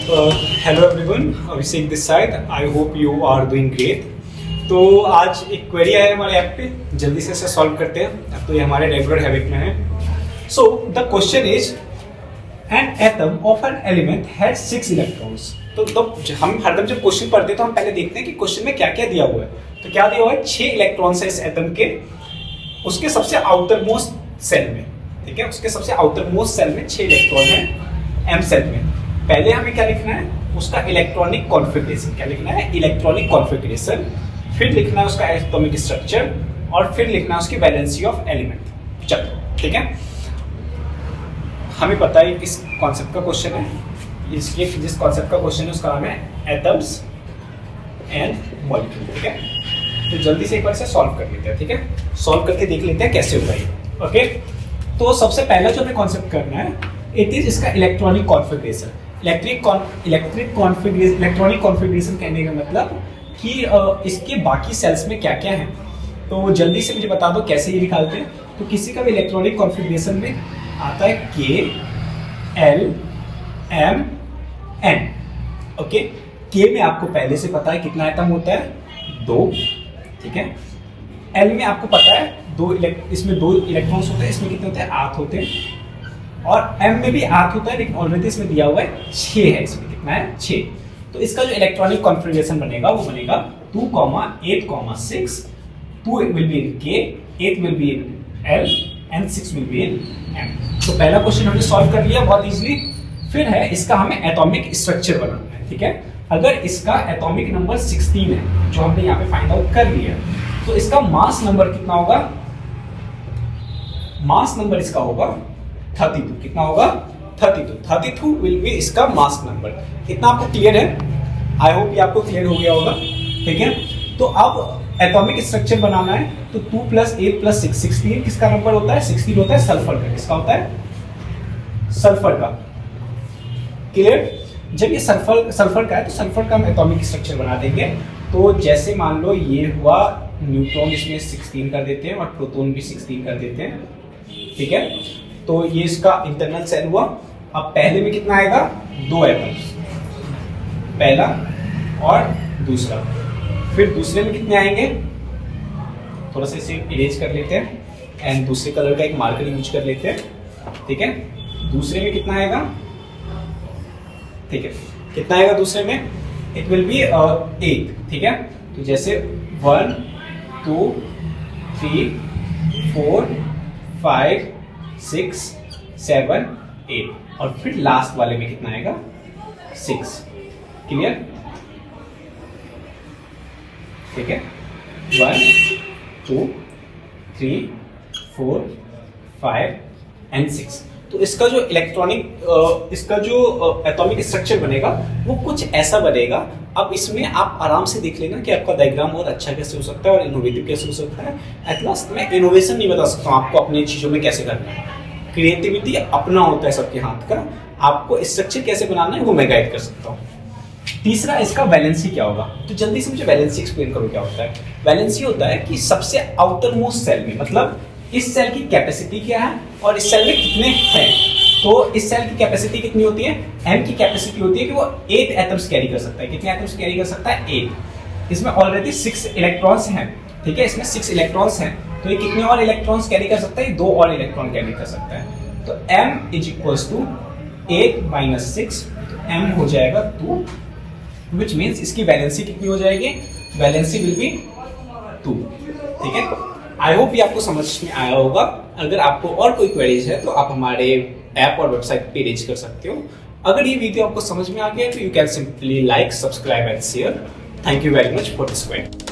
Hello everyone, Abhishek this side. I hope you are doing great. तो आज एक query आया हमारे ऐप पे, जल्दी से इसे सॉल्व करते हैं। अब तो ये हमारे रेगुलर हैबिट में है। So the question is an atom of an element has 6 electrons. तो हम हरदम जब क्वेश्चन पढ़ते हैं तो हम पहले देखते हैं कि क्वेश्चन में क्या क्या दिया हुआ है। तो क्या दिया हुआ है? 6 इलेक्ट्रॉन्स है इस एटम के, उसके सबसे आउटर मोस्ट सेल में। ठीक है, उसके सबसे आउटर मोस्ट सेल में 6 इलेक्ट्रॉन है एम सेल में। पहले हमें क्या लिखना है? उसका इलेक्ट्रॉनिक कॉन्फ़िगरेशन। क्या लिखना है? Electronic configuration. फिर लिखना है उसका एटॉमिक स्ट्रक्चर और फिर लिखना है उसकी वैलेंसी ऑफ एलिमेंट। चलो ठीक है, हमें पता है किस कॉन्सेप्ट का क्वेश्चन है। इसलिए जिस कॉन्सेप्ट का क्वेश्चन है उसका नाम है एटम्स एंड मॉलिक्यूल। ठीक है, तो जल्दी से एक बार इसे सॉल्व कर लेते हैं। ठीक है, सॉल्व करके देख लेते हैं कैसे होगा ये। ओके, तो सबसे पहला जो हमें कॉन्सेप्ट करना है, इट इज इसका इलेक्ट्रॉनिक कॉन्फ़िगरेशन। इलेक्ट्रॉनिक कॉन्फ़िगरेशन कहने का मतलब कि इसके बाकी सेल्स में क्या क्या है। तो जल्दी से मुझे बता दो कैसे ये निकालते हैं। तो किसी का भी इलेक्ट्रॉनिक कॉन्फ़िगरेशन में आता है के, एल, एम, एन। ओके, के में आपको पहले से पता है कितना एटम होता है? 2। ठीक है, एल में आपको पता है इसमें 2 इलेक्ट्रॉन्स होते हैं। इसमें कितने होते हैं? 8 होते हैं। और एम में भी 8 होता है, लेकिन ऑलरेडी इसमें दिया हुआ है 6 है। इसमें कितना है? 6। तो इसका जो इलेक्ट्रॉनिक कॉन्फ़िगरेशन बनेगा वो बनेगा 2, 8, 6। 2 will be in K, 8 will be in L and 6 will be in M. तो पहला क्वेश्चन हमने सॉल्व कर लिया बहुत इजीली। फिर है इसका हमें एटॉमिक स्ट्रक्चर बनाना है। ठीक है, अगर इसका एटॉमिक नंबर 16 है जो हमने यहाँ पे फाइंड आउट कर लिया, तो इसका मास नंबर कितना होगा? मास नंबर इसका होगा 32। कितना होगा? 32 विल बी इसका मास नंबर। इतना आपको क्लियर है? आई होप ये आपको क्लियर हो गया होगा। ठीक है, तो अब एटॉमिक स्ट्रक्चर बनाना है। तो 2 + 8 + 6, 16 किसका नंबर होता है? 16 होता है सल्फर का। किसका होता है? सल्फर का। क्लियर? जब ये सल्फर का है तो सल्फर का हम एटॉमिक स्ट्रक्चर बना देंगे। तो जैसे मान लो ये हुआ, न्यूट्रॉन इसमें 16 कर देते हैं और प्रोटॉन भी 16 कर देते हैं। ठीक है, तो ये इसका इंटरनल सेल हुआ। अब पहले में कितना आएगा? 2 एटम्स, पहला और दूसरा। फिर दूसरे में कितने आएंगे? थोड़ा सा इसे इरेज कर लेते हैं एंड दूसरे कलर का एक मार्कर यूज कर लेते हैं। ठीक है, दूसरे में कितना आएगा? ठीक है, कितना आएगा दूसरे में? It will be 8। ठीक है, तो जैसे 1, 2, 3, 4, 5, 6, 7, 8 और फिर लास्ट वाले में कितना आएगा? 6। क्लियर? ठीक है, 1, 2, 3, 4, 5 एंड 6। तो इसका जो इसका जो एटॉमिक स्ट्रक्चर बनेगा वो कुछ ऐसा बनेगा। अब इसमें आप आराम से देख लेना कि आपका डायग्राम और अच्छा कैसे हो सकता है और इनोवेटिव कैसे हो सकता है। एट लास्ट मैं इनोवेशन नहीं बता सकता हूँ आपको अपनी चीज़ों में कैसे करना है। क्रिएटिविटी अपना होता है सबके हाथ का। आपको स्ट्रक्चर कैसे बनाना है वो मैं गाइड कर सकता हूँ। तीसरा, इसका वैलेंसी क्या होगा? तो जल्दी से मुझे वैलेंसी एक्सप्लेन करो क्या होता है। वैलेंसी होता है कि सबसे आउटर मोस्ट सेल में, मतलब इस सेल की कैपेसिटी क्या है और इस सेल में कितने हैं। तो इस सेल की कैपेसिटी कितनी होती है? एम की कैपेसिटी होती है कि वो 8 एटम्स कैरी कर सकता है। कितने एटम्स कैरी कर सकता है? 8। इसमें ऑलरेडी 6 इलेक्ट्रॉन्स हैं। ठीक है, इसमें 6 इलेक्ट्रॉन्स हैं, तो ये कितने और इलेक्ट्रॉन्स कैरी कर सकता है? 2 और इलेक्ट्रॉन कैरी कर सकता है। तो m = 8 - 6, तो m हो जाएगा 2, विच मीन्स इसकी वैलेंसी कितनी हो जाएगी? Valency will be 2। ठीक है, आई होप ये आपको समझ में आया होगा। अगर आपको और कोई क्वेरीज है तो आप हमारे ऐप और वेबसाइट पे रीच कर सकते हो। अगर ये वीडियो आपको समझ में आ गया तो you can simply like, subscribe and share. Thank you very much for this query.